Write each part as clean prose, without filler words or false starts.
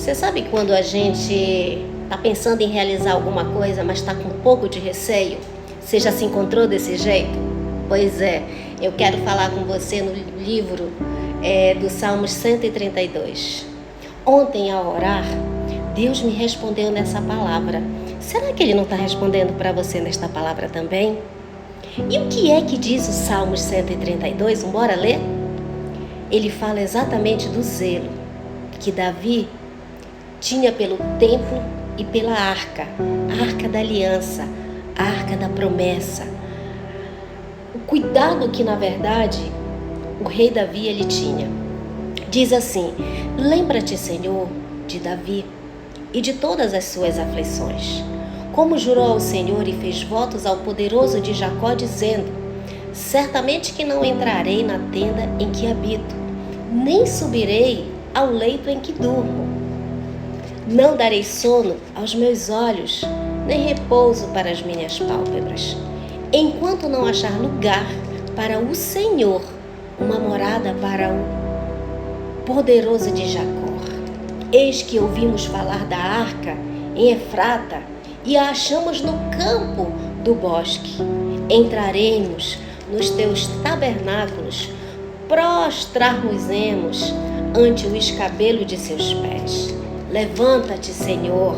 Você sabe quando a gente está pensando em realizar alguma coisa, mas está com um pouco de receio? Você já se encontrou desse jeito? Pois é, eu quero falar com você no livro do Salmos 132. Ontem, ao orar, Deus me respondeu nessa palavra. Será que Ele não está respondendo para você nesta palavra também? E o que é que diz o Salmos 132? Bora ler? Ele fala exatamente do zelo que Davi tinha pelo templo e pela arca, a arca da aliança, a arca da promessa. O cuidado que, na verdade, o rei Davi ele tinha. Diz assim: lembra-te, Senhor, de Davi e de todas as suas aflições, como jurou ao Senhor e fez votos ao poderoso de Jacó, dizendo: certamente que não entrarei na tenda em que habito, nem subirei ao leito em que durmo. Não darei sono aos meus olhos, nem repouso para as minhas pálpebras, enquanto não achar lugar para o Senhor, uma morada para o poderoso de Jacó. Eis que ouvimos falar da arca em Efrata e a achamos no campo do bosque. Entraremos nos teus tabernáculos, prostrar-nos-emos ante o escabelo de seus pés. Levanta-te, Senhor,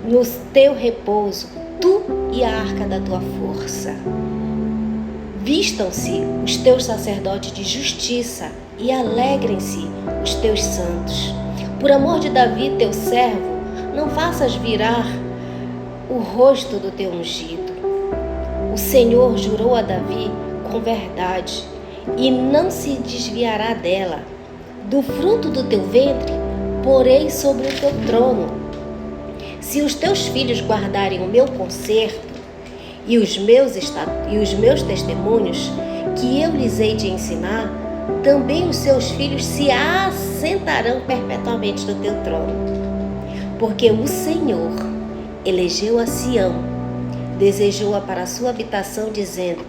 no teu repouso, tu e a arca da tua força. Vistam-se os teus sacerdotes de justiça e alegrem-se os teus santos. Por amor de Davi, teu servo, não faças virar o rosto do teu ungido. O Senhor jurou a Davi com verdade e não se desviará dela. Do fruto do teu ventre porei sobre o teu trono. Se os teus filhos guardarem o meu conserto e os meus testemunhos, que eu lhes hei de ensinar, também os seus filhos se assentarão perpetuamente no teu trono. Porque o Senhor elegeu a Sião, desejou-a para a sua habitação, dizendo: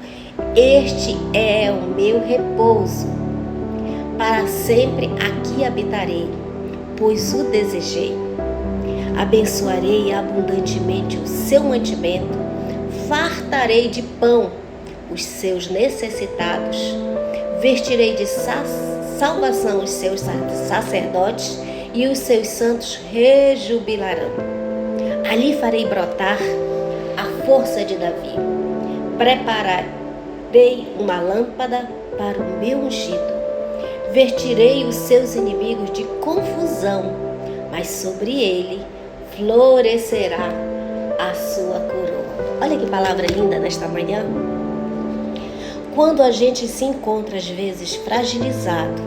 este é o meu repouso, para sempre aqui habitarei, pois o desejei. Abençoarei abundantemente o seu mantimento, fartarei de pão os seus necessitados, vestirei de salvação os seus sacerdotes e os seus santos rejubilarão. Ali farei brotar a força de Davi, prepararei uma lâmpada para o meu ungido. Vertirei os seus inimigos de confusão, mas sobre ele florescerá a sua coroa. Olha que palavra linda nesta manhã. Quando a gente se encontra às vezes fragilizado,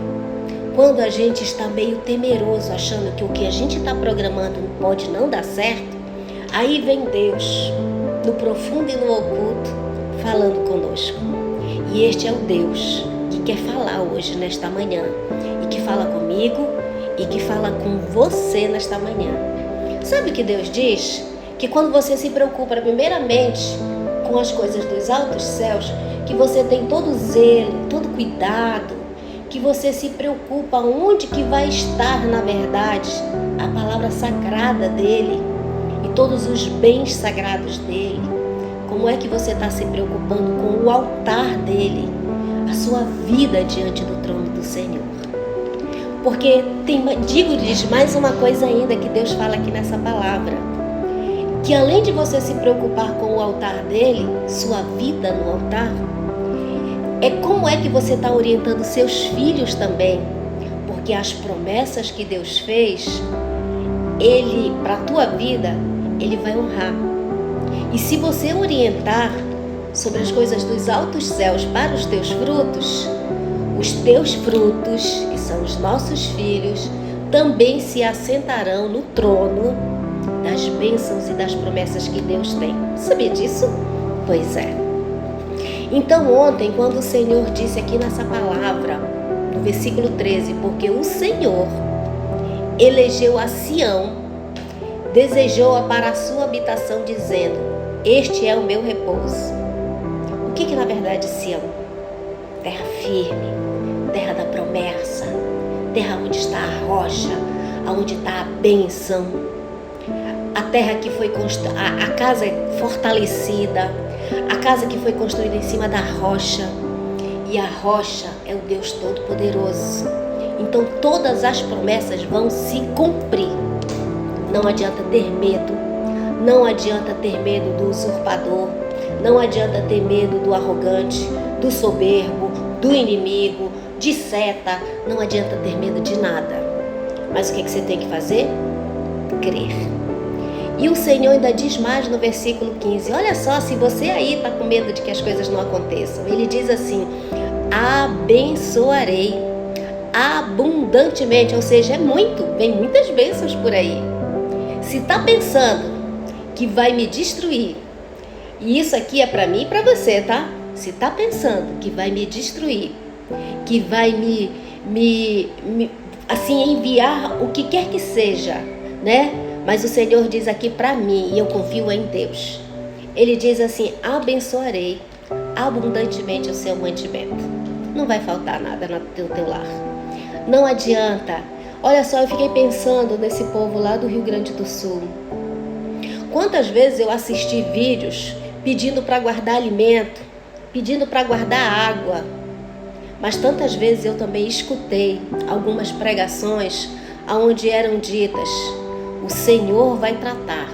quando a gente está meio temeroso, achando que o que a gente está programando pode não dar certo, aí vem Deus, no profundo e no oculto, falando conosco. E este é o Deus que quer falar hoje, nesta manhã, e que fala comigo e que fala com você nesta manhã. Sabe o que Deus diz? Que quando você se preocupa primeiramente com as coisas dos altos céus, que você tem todo zelo, todo cuidado, que você se preocupa onde que vai estar, na verdade, a palavra sagrada dele e todos os bens sagrados dele. Como é que você está se preocupando com o altar dele, a sua vida diante do trono do Senhor? Porque digo-lhes mais uma coisa ainda que Deus fala aqui nessa palavra, que além de você se preocupar com o altar dele, sua vida no altar, é como é que você está orientando seus filhos também, porque as promessas que Deus fez, ele, para a tua vida, ele vai honrar. E se você orientar sobre as coisas dos altos céus para os teus frutos, que são os nossos filhos, também se assentarão no trono das bênçãos e das promessas que Deus tem. Sabia disso? Pois é. Então ontem, quando o Senhor disse aqui nessa palavra, no versículo 13, porque o Senhor elegeu a Sião, desejou-a para a sua habitação, dizendo: este é o meu repouso. O que na verdade Sião? Terra firme, terra da promessa, terra onde está a rocha, aonde está a bênção. A terra que foi construída, a casa fortalecida, a casa que foi construída em cima da rocha. E a rocha é o Deus Todo-Poderoso. Então todas as promessas vão se cumprir. Não adianta ter medo. Não adianta ter medo do usurpador. Não adianta ter medo do arrogante, do soberbo, do inimigo, de seta. Não adianta ter medo de nada. Mas o que você tem que fazer? Crer. E o Senhor ainda diz mais no versículo 15. Olha só, se você aí está com medo de que as coisas não aconteçam. Ele diz assim: abençoarei abundantemente. Ou seja, é muito. Vem muitas bênçãos por aí. Se está pensando que vai me destruir, e isso aqui é para mim e para você, tá? Se está pensando que vai me destruir, que vai assim enviar o que quer que seja, né? Mas o Senhor diz aqui para mim, e eu confio em Deus. Ele diz assim: abençoarei abundantemente o seu mantimento. Não vai faltar nada no teu lar. Não adianta. Olha só, eu fiquei pensando nesse povo lá do Rio Grande do Sul. Quantas vezes eu assisti vídeos pedindo para guardar alimento, pedindo para guardar água. Mas tantas vezes eu também escutei algumas pregações onde eram ditas: o Senhor vai tratar,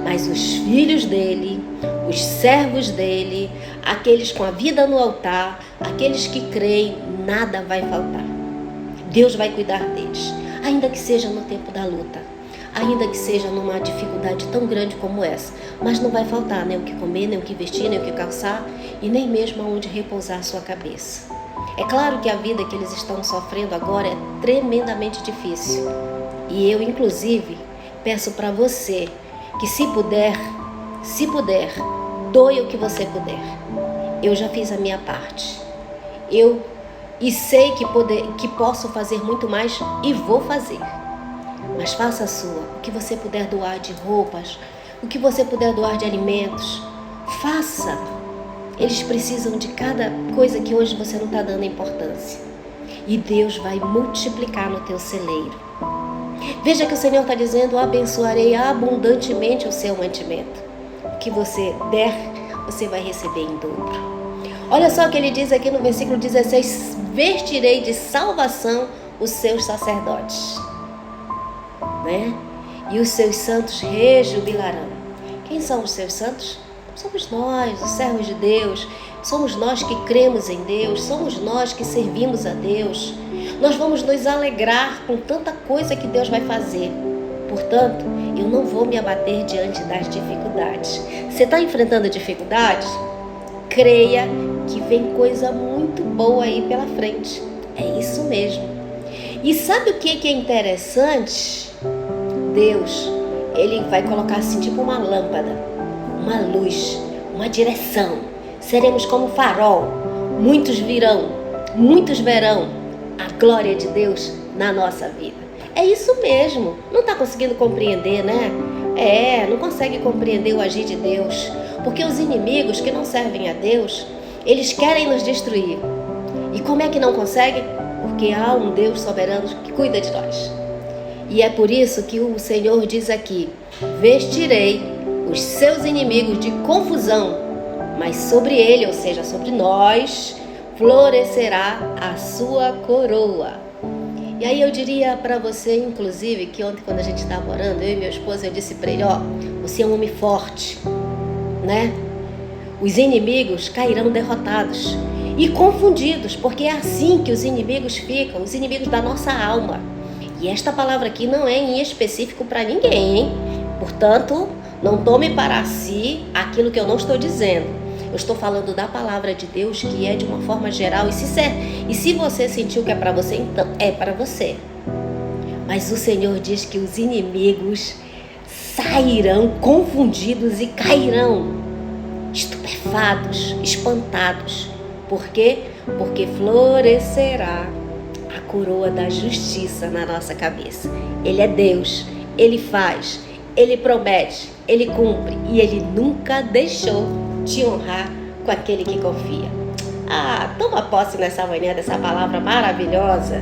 mas os filhos dele, os servos dele, aqueles com a vida no altar, aqueles que creem, nada vai faltar. Deus vai cuidar deles, ainda que seja no tempo da luta, ainda que seja numa dificuldade tão grande como essa. Mas não vai faltar nem o que comer, nem o que vestir, nem o que calçar, e nem mesmo aonde repousar a sua cabeça. É claro que a vida que eles estão sofrendo agora é tremendamente difícil. E eu, inclusive, peço para você que se puder, doe o que você puder. Eu já fiz a minha parte. E sei que posso fazer muito mais e vou fazer. Mas faça a sua. O que você puder doar de roupas, o que você puder doar de alimentos, faça. Eles precisam de cada coisa que hoje você não está dando importância. E Deus vai multiplicar no teu celeiro. Veja que o Senhor está dizendo: abençoarei abundantemente o seu mantimento. O que você der, você vai receber em dobro. Olha só o que ele diz aqui no versículo 16: vestirei de salvação os seus sacerdotes, né? E os seus santos rejubilarão. Quem são os seus santos? Somos nós, os servos de Deus. Somos nós que cremos em Deus. Somos nós que servimos a Deus. Nós vamos nos alegrar com tanta coisa que Deus vai fazer. Portanto, eu não vou me abater diante das dificuldades. Você está enfrentando dificuldades? Creia que vem coisa muito boa aí pela frente. É isso mesmo. E sabe o que é interessante? Deus, Ele vai colocar assim tipo uma lâmpada, uma luz, uma direção. Seremos como farol. Muitos virão, muitos verão a glória de Deus na nossa vida. É isso mesmo. Não está conseguindo compreender, né? Não consegue compreender o agir de Deus. Porque os inimigos que não servem a Deus, eles querem nos destruir. E como é que não conseguem? Porque há um Deus soberano que cuida de nós. E é por isso que o Senhor diz aqui: vestirei os seus inimigos de confusão, mas sobre ele, ou seja, sobre nós, florescerá a sua coroa. E aí eu diria para você, inclusive, que ontem quando a gente estava orando, eu e meu esposo, eu disse para ele: você é um homem forte, né? Os inimigos cairão derrotados e confundidos, porque é assim que os inimigos ficam, os inimigos da nossa alma. E esta palavra aqui não é em específico para ninguém, hein? Portanto, não tome para si aquilo que eu não estou dizendo. Eu estou falando da palavra de Deus, que é de uma forma geral. E se você sentiu que é para você, então é para você. Mas o Senhor diz que os inimigos sairão confundidos e cairão estupefatos, espantados. Por quê? Porque florescerá a coroa da justiça na nossa cabeça. Ele é Deus, Ele faz, Ele promete, Ele cumpre, e Ele nunca deixou de honrar com aquele que confia. Toma posse nessa manhã dessa palavra maravilhosa.